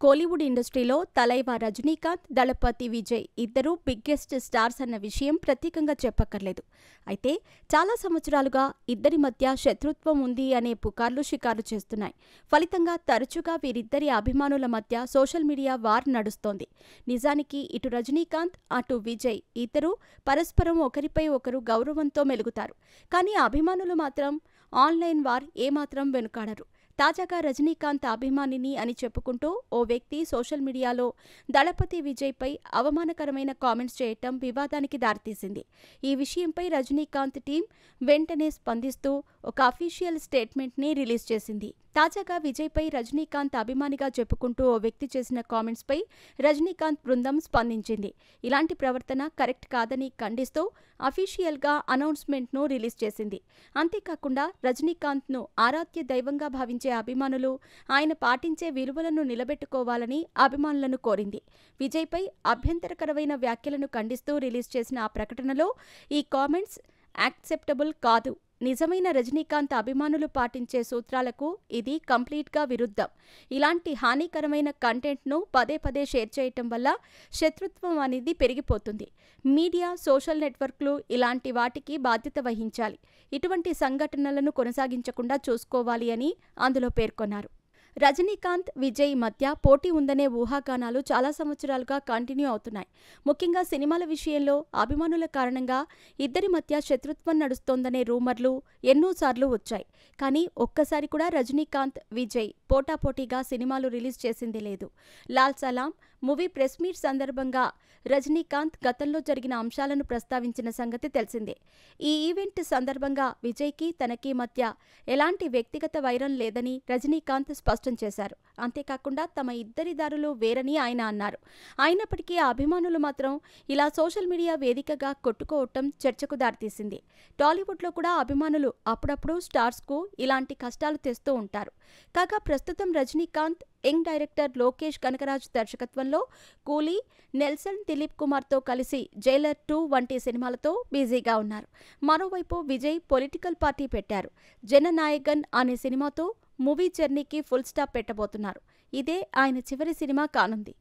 కోలీవుడ్ ఇండస్ట్రీలో తలైవా రజనీకాంత్, దళపతి విజయ్ ఇద్దరూ biggest stars అన్న విషయం ప్రత్యేకంగా చెప్పక్కర్లేదు. అయితే చాలా సంవత్సరాలుగా ఇద్దరి మధ్య శత్రుత్వం ఉంది అనే పుకార్లు షికారు చేస్తున్నాయి. ఫలితంగా తరచుగా వీరిద్దరి అభిమానుల మధ్య సోషల్ మీడియా వార్ నడుస్తోంది. నిజానికి ఇటు రజనీకాంత్, అటు విజయ్ ఇద్దరూ పరస్పరం ఒకరిపై ఒకరు గౌరవంతో మెలుగుతారు. కానీ అభిమానులు మాత్రం ఆన్లైన్ వార్ ఏమాత్రం వెనుకాడరు. తాజాగా రజనీకాంత్ అభిమానిని అని చెప్పుకుంటూ ఓ వ్యక్తి సోషల్ మీడియాలో దళపతి విజయ్పై అవమానకరమైన కామెంట్స్ చేయటం వివాదానికి దారితీసింది. ఈ విషయంపై రజనీకాంత్ టీం వెంటనే స్పందిస్తూ ఒక అఫీషియల్ స్టేట్మెంట్ని రిలీజ్ చేసింది. తాజాగా విజయ్పై రజనీకాంత్ అభిమానిగా చెప్పుకుంటూ ఓ వ్యక్తి చేసిన కామెంట్స్పై రజనీకాంత్ బృందం స్పందించింది. ఇలాంటి ప్రవర్తన కరెక్ట్ కాదని ఖండిస్తూ అఫీషియల్గా అనౌన్స్మెంట్ను రిలీజ్ చేసింది. అంతేకాకుండా రజనీకాంత్ను ఆరాధ్య దైవంగా భావించే అభిమానులు ఆయన పాటించే విలువలను నిలబెట్టుకోవాలని అభిమానులను కోరింది. విజయ్పై అభ్యంతరకరమైన వ్యాఖ్యలను ఖండిస్తూ రిలీజ్ చేసిన ఆ ప్రకటనలో ఈ కామెంట్స్ యాక్సెప్టబుల్ కాదు, నిజమైన రజనీకాంత్ అభిమానులు పాటించే సూత్రాలకు ఇది కంప్లీట్గా విరుద్ధం. ఇలాంటి హానికరమైన కంటెంట్ను పదే పదే షేర్ చేయటం వల్ల శత్రుత్వం అనేది పెరిగిపోతుంది. మీడియా, సోషల్ నెట్వర్క్లు ఇలాంటి వాటికి బాధ్యత వహించాలి. ఇటువంటి సంఘటనలను కొనసాగించకుండా చూసుకోవాలి అని అందులో పేర్కొన్నారు. రజనీకాంత్, విజయ్ మధ్య పోటీ ఉందనే ఊహాగానాలు చాలా సంవత్సరాలుగా కంటిన్యూ అవుతున్నాయి. ముఖ్యంగా సినిమాల విషయంలో అభిమానుల కారణంగా ఇద్దరి మధ్య శత్రుత్వం నడుస్తోందనే రూమర్లు ఎన్నోసార్లు వచ్చాయి. కానీ ఒక్కసారి కూడా రజనీకాంత్, విజయ్ పోటాపోటీగా సినిమాలు రిలీజ్ చేసింది లేదు. లాల్ సలాం మూవీ ప్రెస్ మీట్ సందర్భంగా రజనీకాంత్ గతంలో జరిగిన అంశాలను ప్రస్తావించిన సంగతి తెలిసిందే. ఈ ఈవెంట్ సందర్భంగా విజయ్కి, తనకి మధ్య ఎలాంటి వ్యక్తిగత వైరం లేదని రజనీకాంత్ స్పష్టం చేశారు. అంతేకాకుండా తమ ఇద్దరి దారులు వేరని ఆయన అన్నారు. అయినప్పటికీ ఆ అభిమానులు మాత్రం ఇలా సోషల్ మీడియా వేదికగా కొట్టుకోవటం చర్చకు దారితీసింది. టాలీవుడ్లో కూడా అభిమానులు అప్పుడప్పుడు స్టార్స్కు ఇలాంటి కష్టాలు తెస్తూ ఉంటారు. కాగా ప్రస్తుతం రజనీకాంత్ యంగ్ డైరెక్టర్ లోకేష్ కనకరాజ్ దర్శకత్వంలో కూలీ, నెల్సన్ దిలీప్ కుమార్తో కలిసి జైలర్ 2 వంటి సినిమాలతో బిజీగా ఉన్నారు. మరోవైపు విజయ్ పొలిటికల్ పార్టీ పెట్టారు. జననాయగన్ అనే సినిమాతో మూవీ జర్నీకి ఫుల్ స్టాప్ పెట్టబోతున్నారు. ఇదే ఆయన చివరి సినిమా కానుంది.